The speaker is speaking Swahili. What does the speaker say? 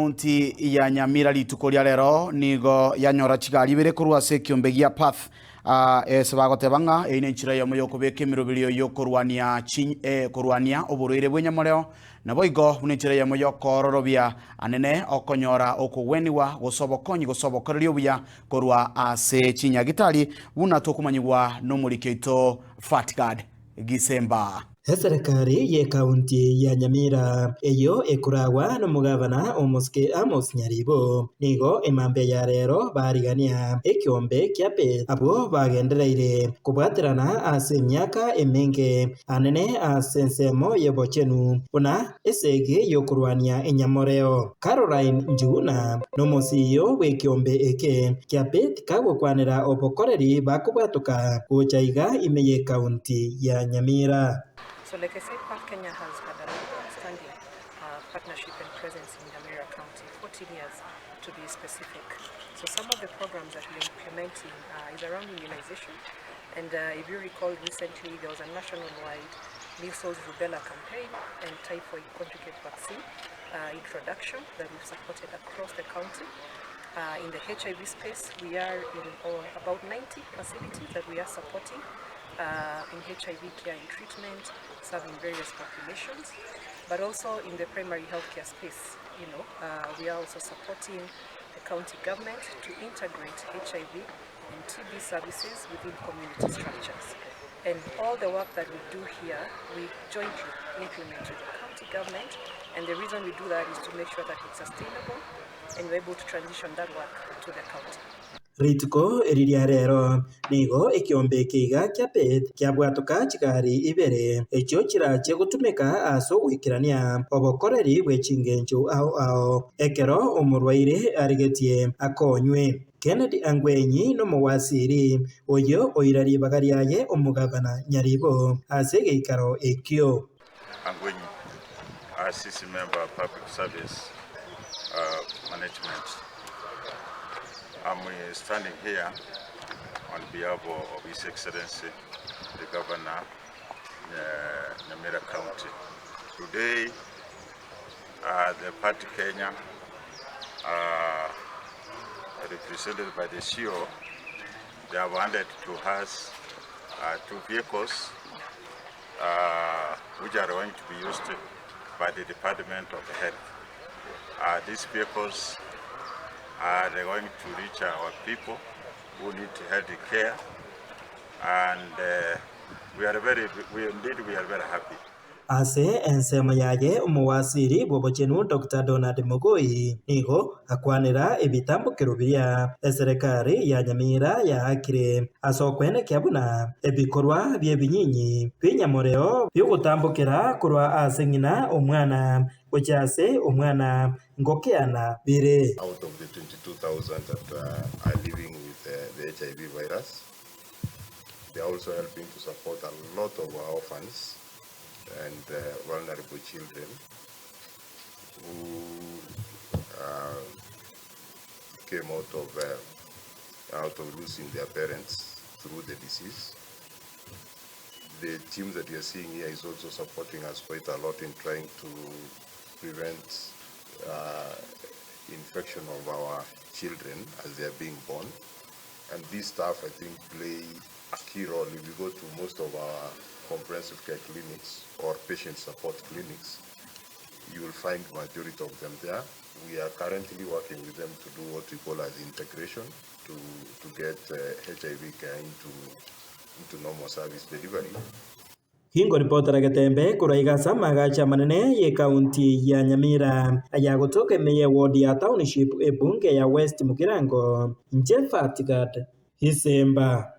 County ya Nyamira lituko lya lero nigo yanyora chigari bire kurwa se kiombe gia path sebagotebanga ine nchira ya moyo kubeka emirobiri yo kurwania oburoire bwenyamoreo nabo igo une nchira ya moyo kororobia anene okonyora okugweniwa gosobokorerio buya korwa ase chinyagitari buna tokumanyibwa no mulikeito Fatgard Gisemba. Serikali ye kaunti ya Nyamira eyo ekuragwa n'umugabana Omuske Amos Nyaribo nigo emambe ya rero barigania ekiombe kiape abo bagendereire kubwatirana ase emyaka emenge anene ase ensemo yebochenu buna esege yokurwania enyamoreo. Caroline Njuna n'omusiyo w'ekiombe eke kiape tikagukwanira obokoreri bakubwatuka gochaiga imeye kaunti ya Nyamira. So like I said, Path Kenya has had a long-standing partnership and presence in Nyamira County, 14 years to be specific. So some of the programs that we're implementing is around immunization. And if you recall, recently there was a national-wide measles rubella campaign and typhoid conjugate vaccine introduction that we've supported across the county. In the HIV space, we are in about 90 facilities that we are supporting in HIV care and treatment, serving various populations, but also in the primary healthcare space. We are also supporting the county government to integrate HIV and TB services within community structures. And all the work that we do here, we jointly implement with the county government, and the reason we do that is to make sure that it's sustainable and we're able to transition that work to the county. Ritiko eriria rero nigo ekiombe kiga kiapet kiabwatuka chigari ibere ekyo kirache gutumika aso gwikirania obokoreri bwechingenjo ao ekero omurwaire arigetie akonywe. Kennedy Angwenyi no muwasiri oyo oirari bagariaye omugabana Nyaribo ase geikaro ekyo. Angwenyi, assistant member of public service management. I'm standing here on behalf of His Excellency, the Governor, Nyamira County. Today, the Party Kenya, represented by the CEO, they have handed to us 2 vehicles which are going to be used by the Department of Health. These vehicles they're going to reach our people who need health care, and we are very happy. Ase ensemo yaye umuwasiri bobochenu Dr. Donald Mogoi nigo akwanira ebitambukiro bya serikali ya Nyamira ya akire asokwene kyabuna ebikorwa byebinyinyi binyamoreo byogutambukira kurwa ase ngina omwana ochase omwana ngokeana bire. Out of the 22,000 that are living with the HIV virus, they are also helping to support a lot of our orphans and vulnerable children who came out of losing their parents through the disease. The team that you're seeing here is also supporting us quite a lot in trying to prevent infection of our children as they are being born. And these staff, I think, play a key role. If you go to most of our comprehensive care clinics or patient support clinics, you will find majority of them there. We are currently working with them to do what we call as integration to get HIV care into normal service delivery. Hingo ripotera Getembe kuraiga samagacha manene ye kaunti ya Nyamira aya gutoke meye ward ya township ebunge ya West Mugirango nje Fatgard Gisemba.